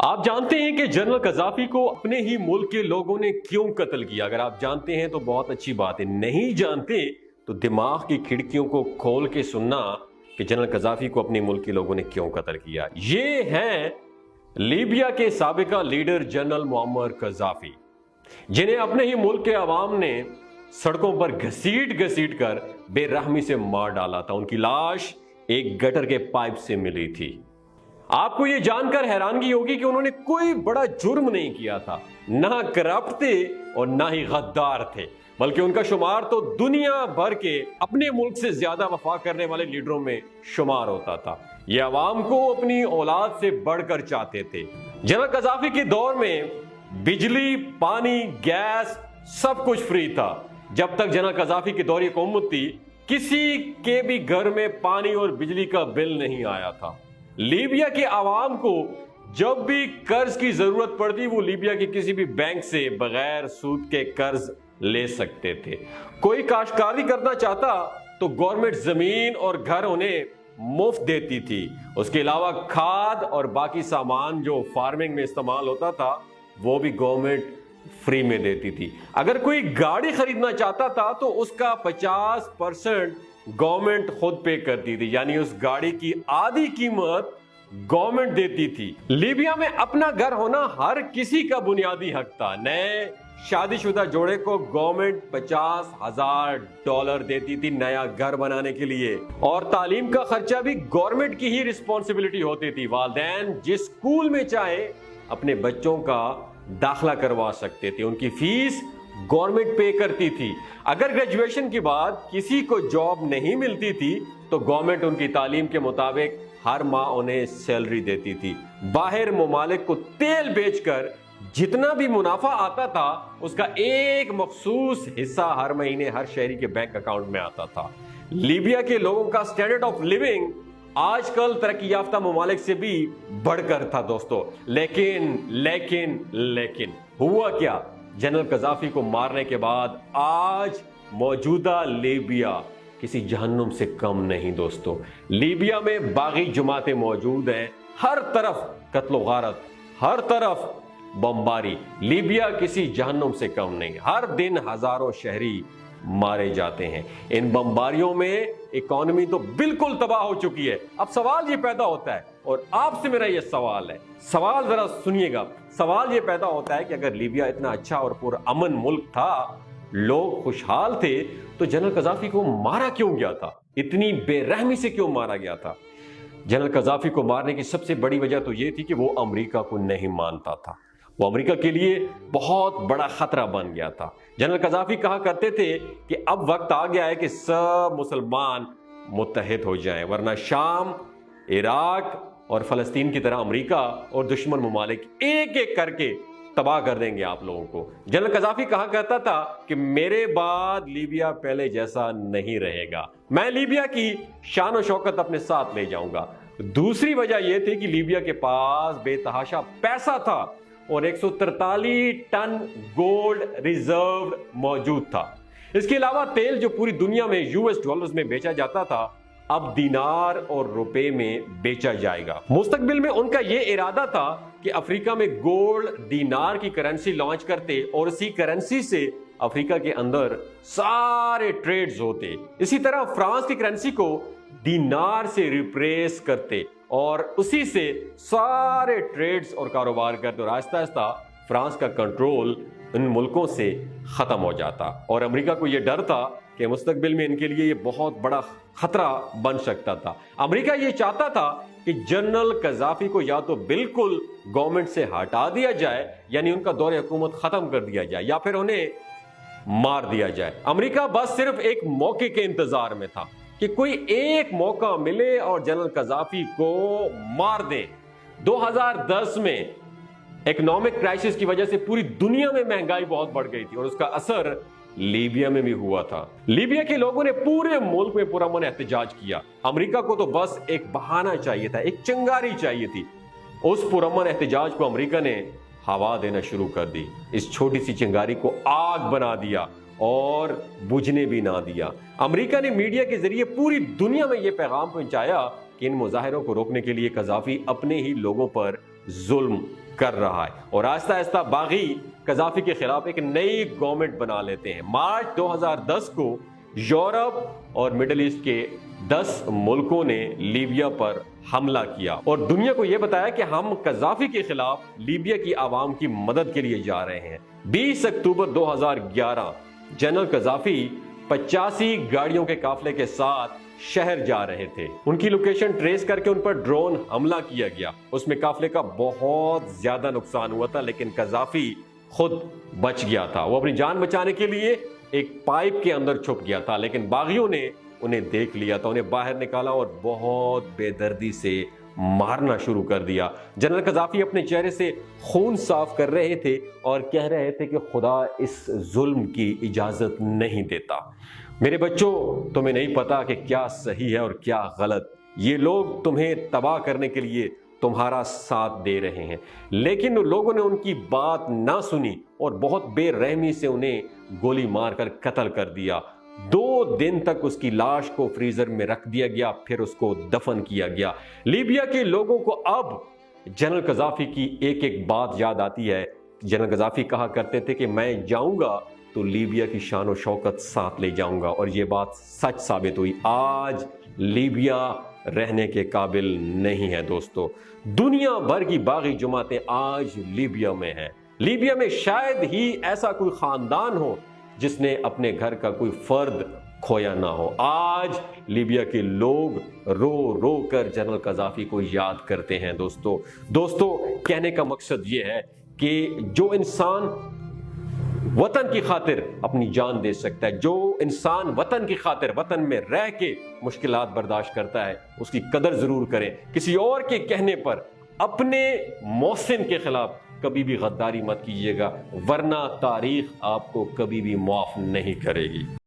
آپ جانتے ہیں کہ جنرل قذافی کو اپنے ہی ملک کے لوگوں نے کیوں قتل کیا؟ اگر آپ جانتے ہیں تو بہت اچھی بات ہے، نہیں جانتے تو دماغ کی کھڑکیوں کو کھول کے سننا کہ جنرل قذافی کو اپنے ملک کے لوگوں نے کیوں قتل کیا۔ یہ ہیں لیبیا کے سابقہ لیڈر جنرل معمر قذافی، جنہیں اپنے ہی ملک کے عوام نے سڑکوں پر گھسیٹ گھسیٹ کر بے رحمی سے مار ڈالا تھا۔ ان کی لاش ایک گٹر کے پائپ سے ملی تھی۔ آپ کو یہ جان کر حیرانگی ہوگی کہ انہوں نے کوئی بڑا جرم نہیں کیا تھا، نہ کرپٹ تھے اور نہ ہی غدار تھے، بلکہ ان کا شمار تو دنیا بھر کے اپنے ملک سے زیادہ وفا کرنے والے لیڈروں میں شمار ہوتا تھا۔ یہ عوام کو اپنی اولاد سے بڑھ کر چاہتے تھے۔ جنرل قذافی کے دور میں بجلی، پانی، گیس سب کچھ فری تھا۔ جب تک جنرل قذافی کی دور حکومت تھی، کسی کے بھی گھر میں پانی اور بجلی کا بل نہیں آیا تھا۔ لیبیا کے عوام کو جب بھی قرض کی ضرورت پڑتی، وہ لیبیا کے کسی بھی بینک سے بغیر سود کے قرض لے سکتے تھے۔ کوئی کاشتکاری کرنا چاہتا تو گورنمنٹ زمین اور گھر انہیں مفت دیتی تھی۔ اس کے علاوہ کھاد اور باقی سامان جو فارمنگ میں استعمال ہوتا تھا وہ بھی گورنمنٹ فری میں دیتی تھی۔ اگر کوئی گاڑی خریدنا چاہتا تھا تو اس کا 50% گورنمنٹ خود پے کرتی تھی، یعنی اس گاڑی کی آدھی قیمت گورنمنٹ دیتی تھی۔ لیبیا میں اپنا گھر ہونا ہر کسی کا بنیادی حق تھا۔ نئے شادی شدہ جوڑے کو گورنمنٹ $50,000 دیتی تھی نیا گھر بنانے کے لیے، اور تعلیم کا خرچہ بھی گورنمنٹ کی ہی رسپانسبلٹی ہوتی تھی۔ والدین جس اسکول میں چاہے اپنے بچوں کا داخلہ کروا سکتے تھے، ان کی فیس گورنمنٹ پے کرتی تھی۔ اگر گریجویشن کے بعد کسی کو جاب نہیں ملتی تھی تو گورنمنٹ ان کی تعلیم کے مطابق ہر ماہ انہیں سیلری دیتی تھی۔ باہر ممالک کو تیل بیچ کر جتنا بھی منافع آتا تھا اس کا ایک مخصوص حصہ ہر مہینے ہر شہری کے بینک اکاؤنٹ میں آتا تھا۔ لیبیا کے لوگوں کا سٹینڈرڈ آف لیونگ آج کل ترقی یافتہ ممالک سے بھی بڑھ کر تھا دوستو، لیکن ہوا کیا؟ جنرل قذافی کو مارنے کے بعد آج موجودہ لیبیا کسی جہنم سے کم نہیں دوستو۔ لیبیا میں باغی جماعتیں موجود ہیں، ہر طرف قتل و غارت، ہر طرف بمباری۔ لیبیا کسی جہنم سے کم نہیں، ہر دن ہزاروں شہری مارے جاتے ہیں۔ ان بمباریوں میں اکانومی تو بالکل تباہ ہو چکی ہے۔ اب سوال یہ پیدا ہوتا ہے، اور آپ سے میرا یہ سوال ہے، سوال ذرا سنیے گا، سوال یہ پیدا ہوتا ہے کہ اگر لیبیا اتنا اچھا اور پرامن ملک تھا، لوگ خوشحال تھے، تو جنرل قذافی کو مارا کیوں گیا تھا؟ اتنی بے رحمی سے کیوں مارا گیا تھا؟ جنرل قذافی کو مارنے کی سب سے بڑی وجہ تو یہ تھی کہ وہ امریکہ کو نہیں مانتا تھا۔ وہ امریکہ کے لیے بہت بڑا خطرہ بن گیا تھا۔ جنرل قذافی کہا کرتے تھے کہ اب وقت آ گیا ہے کہ سب مسلمان متحد ہو جائیں، ورنہ شام، عراق اور فلسطین کی طرح امریکہ اور دشمن ممالک ایک ایک کر کے تباہ کر دیں گے آپ لوگوں کو۔ جنرل قذافی کہا کرتا تھا کہ میرے بعد لیبیا پہلے جیسا نہیں رہے گا، میں لیبیا کی شان و شوکت اپنے ساتھ لے جاؤں گا۔ دوسری وجہ یہ تھی کہ لیبیا کے پاس بے تحاشا پیسہ تھا اور 143 ٹن گولڈ ریزرو موجود تھا۔ اس کے علاوہ تیل جو پوری دنیا میں $US میں بیچا جاتا تھا، اب دینار اور روپے میں بیچا جائے گا۔ مستقبل میں ان کا یہ ارادہ تھا کہ افریقہ میں گولڈ دینار کی کرنسی لانچ کرتے اور اسی کرنسی سے افریقہ کے اندر سارے ٹریڈز ہوتے۔ اسی طرح فرانس کی کرنسی کو دینار سے ریپلیس کرتے اور اسی سے سارے ٹریڈز اور کاروبار کرتے، اور آہستہ آہستہ فرانس کا کنٹرول ان ملکوں سے ختم ہو جاتا۔ اور امریکہ کو یہ ڈر تھا کہ مستقبل میں ان کے لیے یہ بہت بڑا خطرہ بن سکتا تھا۔ امریکہ یہ چاہتا تھا کہ جنرل قذافی کو یا تو بالکل گورنمنٹ سے ہٹا دیا جائے، یعنی ان کا دور حکومت ختم کر دیا جائے، یا پھر انہیں مار دیا جائے۔ امریکہ بس صرف ایک موقع کے انتظار میں تھا کہ کوئی ایک موقع ملے اور جنرل قذافی کو مار دے۔ 2010 میں اکنامک کرائسس کی وجہ سے پوری دنیا میں مہنگائی بہت بڑھ گئی تھی، اور اس کا اثر لیبیا میں بھی ہوا تھا۔ لیبیا کے لوگوں نے پورے ملک میں پرامن احتجاج کیا۔ امریکہ کو تو بس ایک بہانہ چاہیے تھا، ایک چنگاری چاہیے تھی۔ اس پرامن احتجاج کو امریکہ نے ہوا دینا شروع کر دی، اس چھوٹی سی چنگاری کو آگ بنا دیا اور بجھنے بھی نہ دیا۔ امریکہ نے میڈیا کے ذریعے پوری دنیا میں یہ پیغام پہنچایا کہ ان مظاہروں کو روکنے کے لیے قذافی اپنے ہی لوگوں پر ظلم کر رہا ہے اور آہستہ آہستہ باغی قذافی کے خلاف ایک نئی گورنمنٹ بنا لیتے ہیں۔ مارچ 2010 کو یورپ اور مڈل ایسٹ کے 10 ملکوں نے لیبیا پر حملہ کیا اور دنیا کو یہ بتایا کہ ہم قذافی کے خلاف لیبیا کی عوام کی مدد کے لیے جا رہے ہیں۔ 20 اکتوبر 2011 جنرل قذافی 85 گاڑیوں کے قافلے کے ساتھ شہر جا رہے تھے۔ ان کی لوکیشن ٹریس کر کے ان پر ڈرون حملہ کیا گیا۔ اس میں قافلے کا بہت زیادہ نقصان ہوا تھا، لیکن قذافی خود بچ گیا تھا۔ وہ اپنی جان بچانے کے لیے ایک پائپ کے اندر چھپ گیا تھا، لیکن باغیوں نے انہیں دیکھ لیا تھا، انہیں باہر نکالا اور بہت بے دردی سے مارنا شروع کر دیا۔ جنرل قذافی اپنے چہرے سے خون صاف کر رہے تھے اور کہہ رہے تھے کہ خدا اس ظلم کی اجازت نہیں دیتا۔ میرے بچوں، تمہیں نہیں پتا کہ کیا صحیح ہے اور کیا غلط۔ یہ لوگ تمہیں تباہ کرنے کے لیے تمہارا ساتھ دے رہے ہیں، لیکن لوگوں نے ان کی بات نہ سنی اور بہت بے رحمی سے انہیں گولی مار کر قتل کر دیا۔ 2 دن تک اس کی لاش کو فریزر میں رکھ دیا گیا، پھر اس کو دفن کیا گیا۔ لیبیا کے لوگوں کو اب جنرل قذافی کی ایک ایک بات یاد آتی ہے۔ جنرل قذافی کہا کرتے تھے کہ میں جاؤں گا تو لیبیا کی شان و شوکت ساتھ لے جاؤں گا، اور یہ بات سچ ثابت ہوئی۔ آج لیبیا رہنے کے قابل نہیں ہے دوستو۔ دنیا بھر کی باغی جماعتیں آج لیبیا میں ہیں۔ لیبیا میں شاید ہی ایسا کوئی خاندان ہو جس نے اپنے گھر کا کوئی فرد کھویا نہ ہو۔ آج لیبیا کے لوگ رو رو کر جنرل قذافی کو یاد کرتے ہیں دوستو کہنے کا مقصد یہ ہے کہ جو انسان وطن کی خاطر اپنی جان دے سکتا ہے، جو انسان وطن کی خاطر وطن میں رہ کے مشکلات برداشت کرتا ہے، اس کی قدر ضرور کریں۔ کسی اور کے کہنے پر اپنے محسن کے خلاف کبھی بھی غداری مت کیجیے گا، ورنہ تاریخ آپ کو کبھی بھی معاف نہیں کرے گی۔